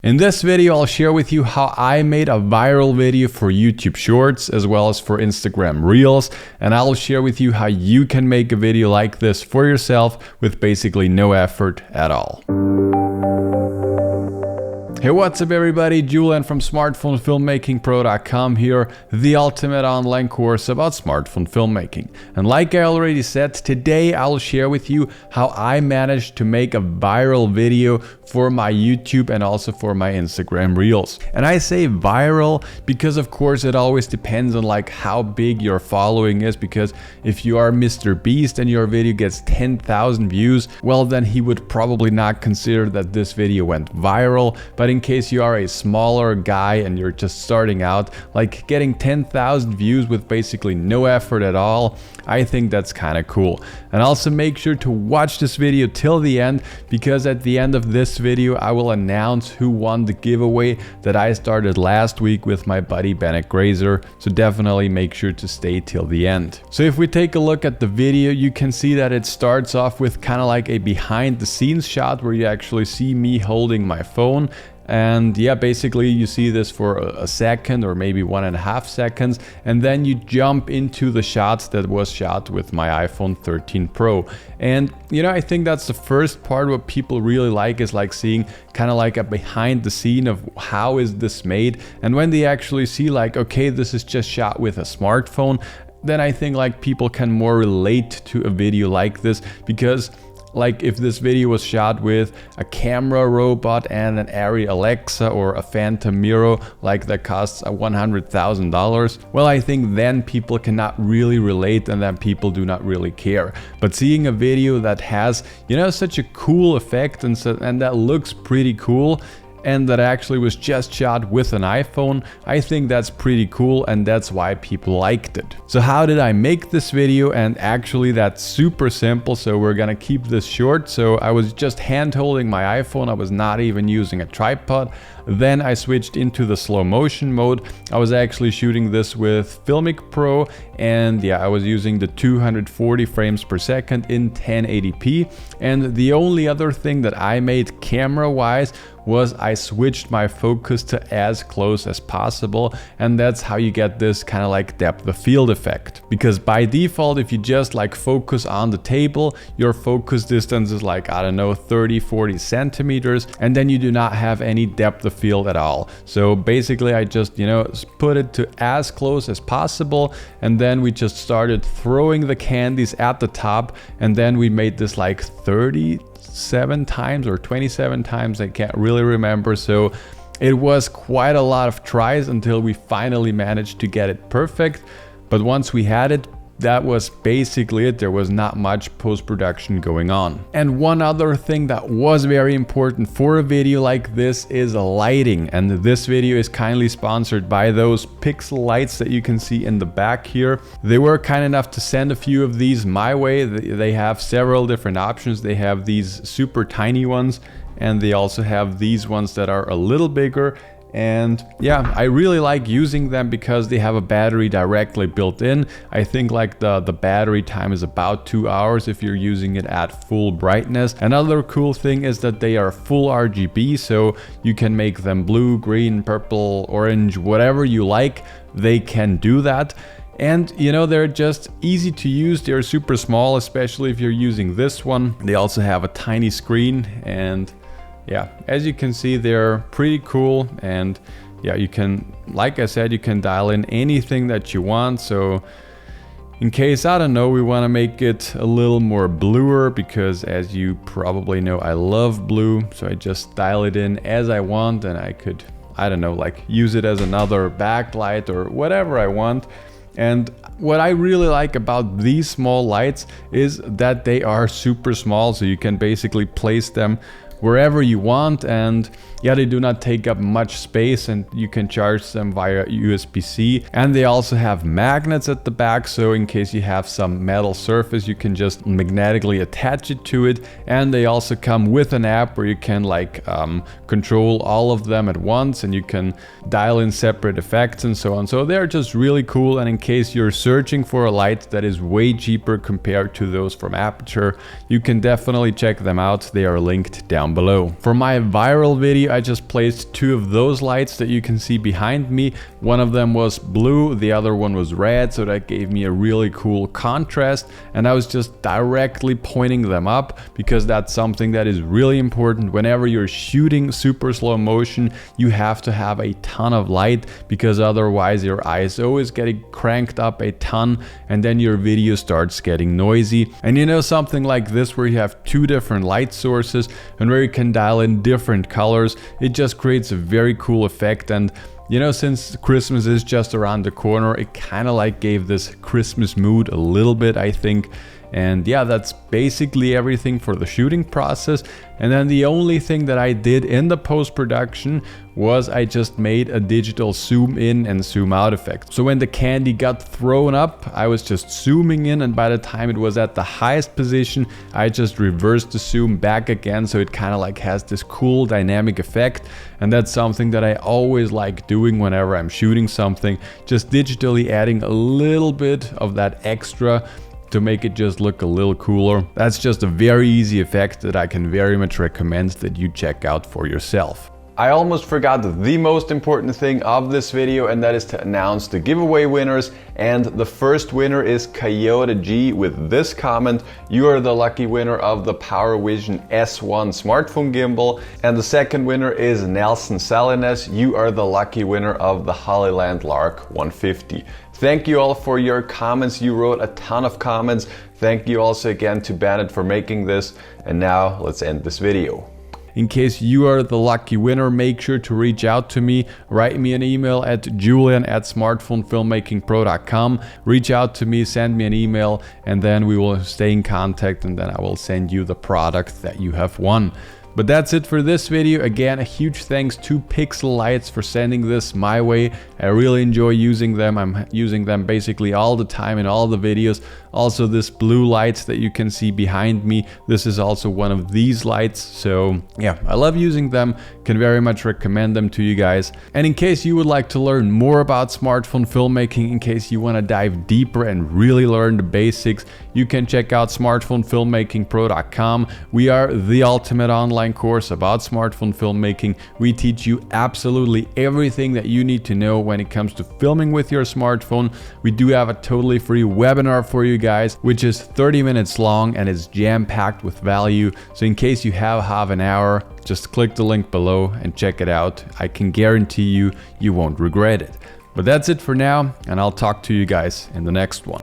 In this video, I'll share with you how I made a viral video for YouTube Shorts as well as for Instagram Reels, and I'll share with you how you can make a video like this for yourself with basically no effort at all. Hey, what's up everybody, Julian from smartphonefilmmakingpro.com here, the ultimate online course about smartphone filmmaking. And like I already said, today I'll share with you how I managed to make a viral video for my YouTube and also for my Instagram Reels. And I say viral because of course it always depends on like how big your following is, because if you are Mr. Beast and your video gets 10,000 views, well then he would probably not consider that this video went viral. But in case you are a smaller guy and you're just starting out, like getting 10,000 views with basically no effort at all, I think that's kind of cool. And also make sure to watch this video till the end, because at the end of this video I will announce who won the giveaway that I started last week with my buddy Bennett Grazer, so definitely make sure to stay till the end. So if we take a look at the video, you can see that it starts off with kind of like a behind the scenes shot where you actually see me holding my phone. And yeah, basically you see this for a second or maybe 1.5 seconds, and then you jump into the shots that was shot with my iPhone 13 Pro. And you know, I think that's the first part what people really like, is like seeing kind of like a behind the scene of how is this made. And when they actually see like, okay, this is just shot with a smartphone, then I think like people can more relate to a video like this, because like if this video was shot with a camera robot and an Arri Alexa or a Phantom Miro, like that costs $100,000, well, I think then people cannot really relate and then people do not really care. But seeing a video that has, you know, such a cool effect and that looks pretty cool, and that actually was just shot with an iPhone, I think that's pretty cool, and that's why people liked it. So how did I make this video? And actually that's super simple, so we're gonna keep this short. So I was just hand holding my iPhone, I was not even using a tripod. Then I switched into the slow motion mode. I was actually shooting this with Filmic Pro, and yeah, I was using the 240 frames per second in 1080p. And the only other thing that I made camera wise was I switched my focus to as close as possible, and that's how you get this kind of like depth of field effect. Because by default, if you just like focus on the table, your focus distance is like, I don't know, 30-40 centimeters, and then you do not have any depth of field at all. So basically I just, you know, put it to as close as possible, and then we just started throwing the candies at the top, and then we made this like 37 times or 27 times, I can't really remember. So it was quite a lot of tries until we finally managed to get it perfect. But once we had it, that was basically it. There was not much post-production going on. And one other thing that was very important for a video like this is lighting. And this video is kindly sponsored by those Pixel lights that you can see in the back here. They were kind enough to send a few of these my way. They have several different options. They have these super tiny ones, and they also have these ones that are a little bigger. And yeah, I really like using them because they have a battery directly built in. I think like the battery time is about 2 hours if you're using it at full brightness. Another cool thing is that they are full RGB, so you can make them blue, green, purple, orange, whatever you like, they can do that. And you know, they're just easy to use. They're super small, especially if you're using this one. They also have a tiny screen, and yeah, as you can see, they're pretty cool. And yeah, you can, like I said, you can dial in anything that you want. So in case, I don't know, we want to make it a little more bluer, because as you probably know, I love blue. So I just dial it in as I want, and I could, I don't know, like use it as another backlight or whatever I want. And what I really like about these small lights is that they are super small, so you can basically place them wherever you want, and yeah, they do not take up much space, and you can charge them via USB-C. And they also have magnets at the back, so in case you have some metal surface, you can just magnetically attach it to it. And they also come with an app where you can like control all of them at once, and you can dial in separate effects and so on. So they're just really cool. And in case you're searching for a light that is way cheaper compared to those from Aperture, you can definitely check them out. They are linked down down below. For my viral video, I just placed 2 of those lights that you can see behind me. One of them was blue, the other one was red, so that gave me a really cool contrast, and I was just directly pointing them up because that's something that is really important. Whenever you're shooting super slow motion, you have to have a ton of light because otherwise your ISO is getting cranked up a ton and then your video starts getting noisy. And you know, something like this where you have 2 different light sources and where you can dial in different colors, it just creates a very cool effect. And you know, since Christmas is just around the corner, it kind of like gave this Christmas mood a little bit, I think. And yeah, that's basically everything for the shooting process. And then the only thing that I did in the post-production was I just made a digital zoom in and zoom out effect. So when the candy got thrown up, I was just zooming in, and by the time it was at the highest position, I just reversed the zoom back again, so it kind of like has this cool dynamic effect. And that's something that I always like doing whenever I'm shooting something, just digitally adding a little bit of that extra to make it just look a little cooler. That's just a very easy effect that I can very much recommend that you check out for yourself. I almost forgot the most important thing of this video, and that is to announce the giveaway winners. And the first winner is Coyote G with this comment: you are the lucky winner of the PowerVision S1 smartphone gimbal. And the second winner is Nelson Salinas: you are the lucky winner of the Hollyland Lark 150. Thank you all for your comments. You wrote a ton of comments. Thank you also again to Bennett for making this. And now let's end this video. In case you are the lucky winner, make sure to reach out to me. Write me an email at julian@smartphonefilmmakingpro.com. Reach out to me, send me an email, and then we will stay in contact, and then I will send you the product that you have won. But that's it for this video. Again, a huge thanks to Pixel Lights for sending this my way. I really enjoy using them. I'm using them basically all the time in all the videos. Also, this blue lights that you can see behind me, this is also one of these lights. So yeah, I love using them. Can very much recommend them to you guys. And in case you would like to learn more about smartphone filmmaking, in case you want to dive deeper and really learn the basics, you can check out smartphonefilmmakingpro.com. We are the ultimate online course about smartphone filmmaking. We teach you absolutely everything that you need to know when it comes to filming with your smartphone. We do have a totally free webinar for you guys, which is 30 minutes long and is jam-packed with value. So in case you have half an hour, just click the link below and check it out. I can guarantee you, you won't regret it. But that's it for now, and I'll talk to you guys in the next one.